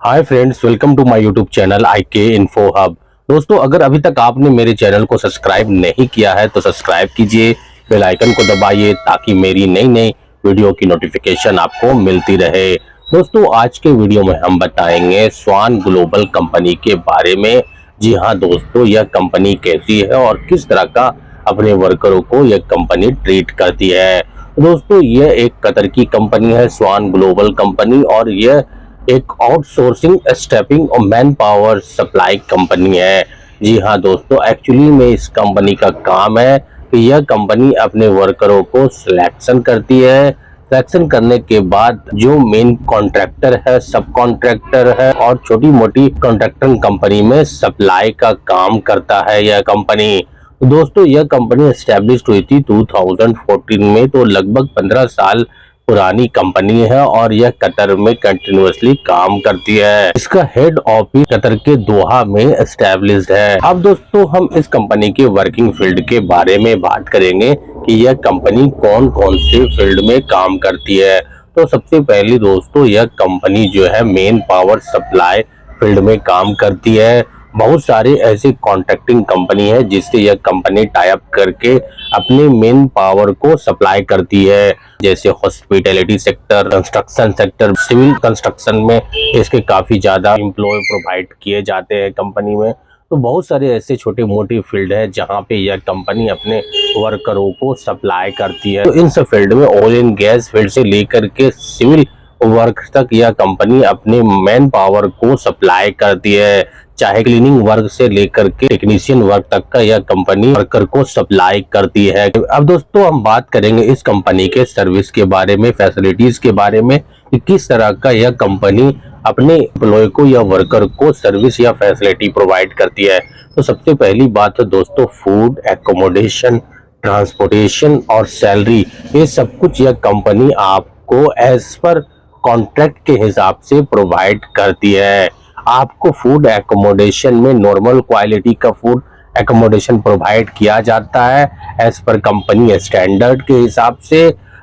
Hi friends, welcome to my YouTube channel IK info hub. दोस्तों, अगर अभी तक आपने मेरे चैनल को सब्सक्राइब नहीं किया है तो सब्सक्राइब कीजिए, बेल आइकन को दबाइए ताकि मेरी नई नई वीडियो की नोटिफिकेशन आपको मिलती रहे। दोस्तों, आज के वीडियो में हम बताएंगे स्वान ग्लोबल कंपनी के बारे में। जी हाँ दोस्तों, यह कंपनी कैसी है और किस तरह का अपने वर्करों को यह कंपनी ट्रीट करती है। दोस्तों, यह एक कतर की कंपनी है, स्वान ग्लोबल कंपनी, और यह एक आउटसोर्सिंग स्टेपिंग और मैन पावर सप्लाई कंपनी है। जी हाँ दोस्तों, एक्चुअली में इस कंपनी का काम है कि यह कंपनी अपने वर्करों को सिलेक्शन करती है। सिलेक्शन करने के बाद जो मेन कॉन्ट्रैक्टर है, सब कॉन्ट्रैक्टर है और छोटी मोटी कॉन्ट्रैक्टर कंपनी में सप्लाई का काम करता है यह कंपनी। दोस्तों, यह कंपनी एस्टेब्लिश हुई थी 2014 में, तो लगभग 15 साल पुरानी कंपनी है और यह कतर में कंटिन्यूअसली काम करती है। इसका हेड ऑफिस कतर के दोहा में एस्टेब्लिश्ड है। अब दोस्तों, हम इस कंपनी के वर्किंग फील्ड के बारे में बात करेंगे कि यह कंपनी कौन कौन से फील्ड में काम करती है। तो सबसे पहले दोस्तों, यह कंपनी जो है मेन पावर सप्लाई फील्ड में काम करती है। बहुत सारे ऐसे कॉन्ट्रैक्टिंग कंपनी है जिससे यह कंपनी टाई अप करके अपने मेन पावर को सप्लाई करती है, जैसे hospitality sector, construction sector, civil construction में इसके काफी ज्यादा एम्प्लॉय प्रोवाइड किए जाते हैं कंपनी में। तो बहुत सारे ऐसे छोटे मोटे फील्ड है जहां पे यह कंपनी अपने वर्करों को सप्लाई करती है। तो इन सब फील्ड में ऑयल एंड गैस फील्ड से लेकर के सिविल वर्क तक यह कंपनी अपने मैन पावर को सप्लाई करती है। चाहे क्लीनिंग वर्क से लेकर के टेक्नीशियन वर्क तक का यह कंपनी वर्कर को सप्लाई करती है। अब दोस्तों, हम बात करेंगे इस कंपनी के सर्विस के बारे में, फैसिलिटीज के बारे में कि किस तरह का यह कंपनी अपने एम्प्लॉय को या वर्कर को सर्विस या फैसिलिटी प्रोवाइड करती है। तो सबसे पहली बात है दोस्तों, फूड, एकोमोडेशन, ट्रांसपोर्टेशन और सैलरी, ये सब कुछ यह कंपनी आपको एज पर कॉन्ट्रैक्ट के हिसाब से प्रोवाइड करती है। आपको फूड एकोमोडेशन में नॉर्मल क्वालिटी का फूड एकोमोडेशन प्रोवाइड किया जाता है एज पर कंपनी स्टैंडर्ड के हिसाब से।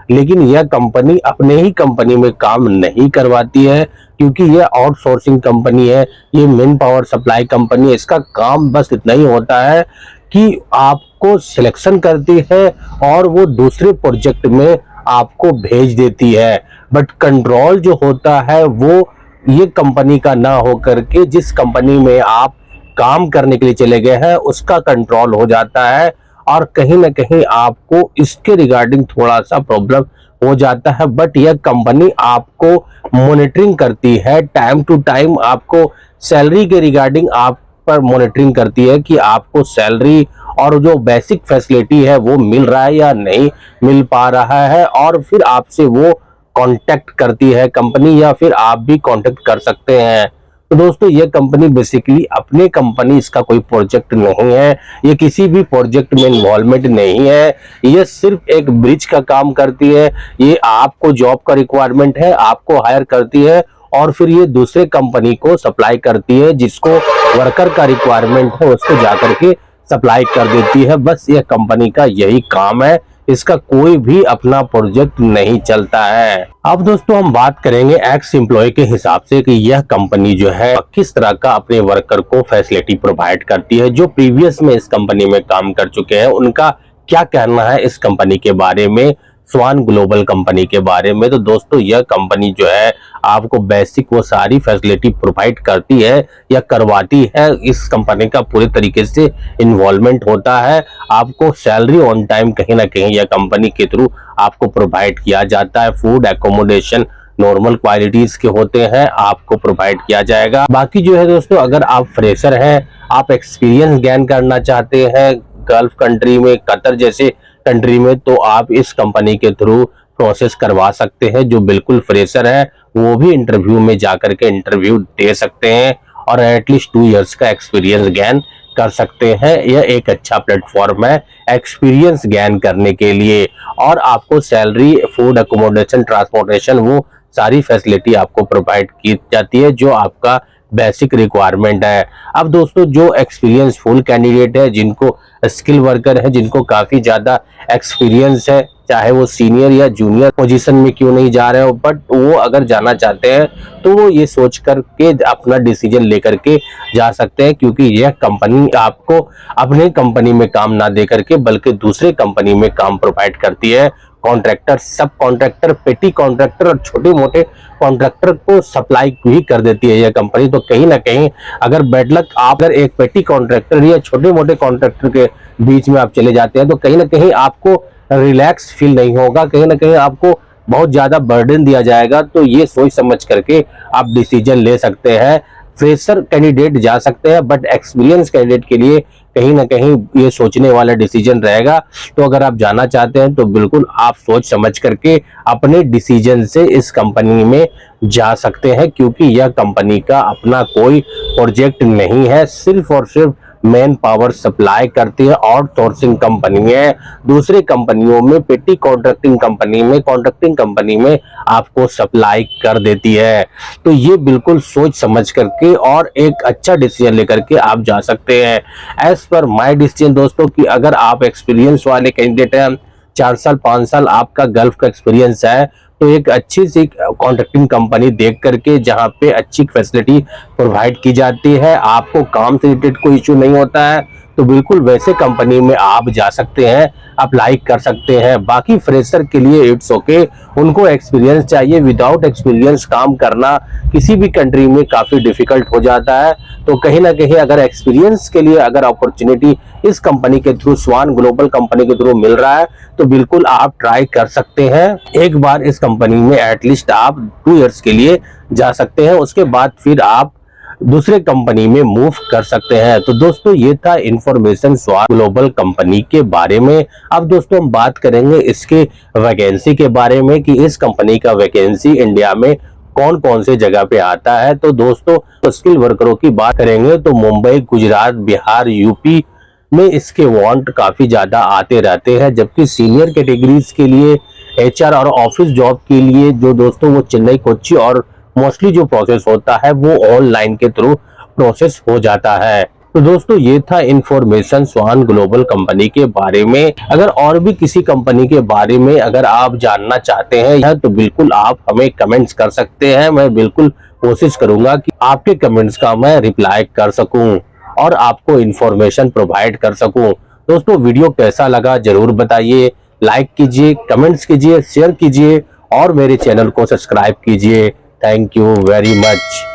लेकिन यह कंपनी अपने ही कंपनी में काम नहीं करवाती है, क्योंकि यह आउटसोर्सिंग कंपनी है, ये मेन पावर सप्लाई कंपनी है। इसका काम बस इतना ही होता है कि आपको सिलेक्शन करती है और वो दूसरे प्रोजेक्ट में आपको भेज देती है। बट कंट्रोल जो होता है वो ये कंपनी का ना हो करके जिस कंपनी में आप काम करने के लिए चले गए हैं उसका कंट्रोल हो जाता है, और कहीं ना कहीं आपको इसके रिगार्डिंग थोड़ा सा प्रॉब्लम हो जाता है। बट यह कंपनी आपको मॉनिटरिंग करती है, टाइम टू टाइम आपको सैलरी के रिगार्डिंग आप पर मॉनिटरिंग करती है कि आपको सैलरी और जो बेसिक फैसिलिटी है वो मिल रहा है या नहीं मिल पा रहा है, और फिर आपसे वो कांटेक्ट करती है कंपनी, या फिर आप भी कांटेक्ट कर सकते हैं। तो दोस्तों, ये कंपनी बेसिकली अपने कंपनी, इसका कोई प्रोजेक्ट नहीं है, ये किसी भी प्रोजेक्ट में इन्वॉल्वमेंट नहीं है, ये सिर्फ एक ब्रिज का काम करती है। ये आपको जॉब का रिक्वायरमेंट है, आपको हायर करती है और फिर ये दूसरे कंपनी को सप्लाई करती है, जिसको वर्कर का रिक्वायरमेंट है उसको जाकर के सप्लाई कर देती है। बस ये कंपनी का यही काम है, इसका कोई भी अपना प्रोजेक्ट नहीं चलता है। अब दोस्तों, हम बात करेंगे एक्स एम्प्लॉय के हिसाब से कि यह कंपनी जो है किस तरह का अपने वर्कर को फैसिलिटी प्रोवाइड करती है। जो प्रीवियस में इस कंपनी में काम कर चुके हैं उनका क्या कहना है इस कंपनी के बारे में, स्वान ग्लोबल कंपनी के बारे में। तो दोस्तों, यह कंपनी जो है आपको बेसिक वो सारी फैसिलिटी प्रोवाइड करती है या करवाती है। इस कंपनी का पूरे तरीके से इन्वॉल्वमेंट होता है। आपको सैलरी ऑन टाइम कहीं ना कहीं यह कंपनी के थ्रू आपको प्रोवाइड किया जाता है। फूड एकोमोडेशन नॉर्मल क्वालिटीज के होते हैं, आपको प्रोवाइड किया जाएगा। बाकी जो है दोस्तों, अगर आप फ्रेशर हैं, आप एक्सपीरियंस गेन करना चाहते हैं गल्फ कंट्री में, कतर जैसे कंट्री में, तो आप इस कंपनी के थ्रू प्रोसेस करवा सकते हैं। जो बिल्कुल फ्रेशर है वो भी इंटरव्यू में जाकर के इंटरव्यू दे सकते हैं और एटलीस्ट 2 इयर्स का एक्सपीरियंस गेन कर सकते हैं। यह एक अच्छा प्लेटफॉर्म है एक्सपीरियंस गेन करने के लिए, और आपको सैलरी, फूड, एकोमोडेशन, ट्रांसपोर्टेशन, वो सारी फैसिलिटी आपको प्रोवाइड की जाती है जो आपका बेसिक रिक्वायरमेंट है। अब दोस्तों जो एक्सपीरियंस फुल कैंडिडेट है, जिनको स्किल वर्कर है, जिनको काफी ज्यादा एक्सपीरियंस है, चाहे वो सीनियर या जूनियर पोजीशन में क्यों नहीं जा रहे हो, बट वो अगर जाना चाहते हैं तो वो ये सोच करके अपना डिसीजन लेकर के जा सकते हैं, क्योंकि यह कंपनी आपको अपने कंपनी में काम ना दे करके बल्कि दूसरे कंपनी में काम प्रोवाइड करती है। कॉन्ट्रैक्टर, सब कॉन्ट्रैक्टर, पेटी कॉन्ट्रैक्टर और छोटे मोटे कॉन्ट्रैक्टर को सप्लाई भी कर देती है यह कंपनी। तो कहीं ना कहीं अगर बैड लक आप अगर एक पेटी कॉन्ट्रैक्टर या छोटे मोटे कॉन्ट्रैक्टर के बीच में आप चले जाते हैं तो कहीं ना कहीं आपको रिलैक्स फील नहीं होगा, कहीं ना कहीं आपको बहुत ज्यादा बर्डन दिया जाएगा। तो ये सोच समझ करके आप डिसीजन ले सकते हैं। फ्रेशर कैंडिडेट जा सकते हैं, बट एक्सपीरियंस कैंडिडेट के लिए कहीं ना कहीं ये सोचने वाला डिसीजन रहेगा। तो अगर आप जाना चाहते हैं तो बिल्कुल आप सोच समझ करके अपने डिसीजन से इस कंपनी में जा सकते हैं, क्योंकि यह कंपनी का अपना कोई प्रोजेक्ट नहीं है, सिर्फ और सिर्फ मैन पावर सप्लाई करती है। आउटसोर्सिंग कंपनी है, दूसरे कंपनियों में, पेटी कॉन्ट्रैक्टिंग कंपनी में, कॉन्ट्रैक्टिंग कंपनी में आपको सप्लाई कर देती है। तो ये बिल्कुल सोच समझ करके और एक अच्छा डिसीजन लेकर के आप जा सकते हैं। एज पर माय डिसीजन दोस्तों, कि अगर आप एक्सपीरियंस वाले कैंडिडेट हैं, 4 साल 5 साल आपका गल्फ का एक्सपीरियंस है, तो एक अच्छी सी कॉन्ट्रैक्टिंग कंपनी देख करके जहां पे अच्छी फैसिलिटी प्रोवाइड की जाती है, आपको काम से रिलेटेड कोई इश्यू नहीं होता है, तो बिल्कुल वैसे कंपनी में आप जा सकते हैं, अप्लाई कर सकते हैं। बाकी फ्रेशर के लिए इट्स ओके, उनको एक्सपीरियंस चाहिए। विदाउट एक्सपीरियंस काम करना किसी भी कंट्री में काफी डिफिकल्ट हो जाता है। तो कहीं ना कहीं अगर एक्सपीरियंस के लिए अगर अपॉर्चुनिटी इस कंपनी के थ्रू, स्वान ग्लोबल कंपनी के थ्रू मिल रहा है, तो बिल्कुल आप ट्राई कर सकते हैं। एक बार इस कंपनी में एटलीस्ट आप 2 इयर्स के लिए जा सकते हैं, उसके बाद फिर आप दूसरे कंपनी में मूव कर सकते हैं। तो दोस्तों ये था इंफॉर्मेशन स्वान ग्लोबल कंपनी के बारे में। अब दोस्तों हम बात करेंगे इसके वैकेंसी के बारे में, कि इस कंपनी का वैकेंसी इंडिया में कौन कौन से जगह पे आता है। तो दोस्तों स्किल वर्करों की बात करेंगे तो मुंबई, गुजरात, बिहार, यूपी में इसके वांट काफी ज्यादा आते रहते हैं। जबकि सीनियर कैटेगरीज के लिए, एचआर और ऑफिस जॉब के लिए जो दोस्तों वो चेन्नई, कोच्चि और मोस्टली जो प्रोसेस होता है वो ऑनलाइन के थ्रू प्रोसेस हो जाता है। तो दोस्तों ये था इंफॉर्मेशन स्वान ग्लोबल कंपनी के बारे में। अगर और भी किसी कंपनी के बारे में अगर आप जानना चाहते हैं तो बिल्कुल आप हमें कमेंट्स कर सकते हैं। मैं बिल्कुल कोशिश करूंगा कि आपके कमेंट्स का मैं रिप्लाई कर सकूं और आपको इंफॉर्मेशन प्रोवाइड कर सकूं। दोस्तों वीडियो कैसा लगा जरूर बताइए, लाइक कीजिए, कमेंट्स कीजिए, शेयर कीजिए और मेरे चैनल को सब्सक्राइब कीजिए। Thank you very much.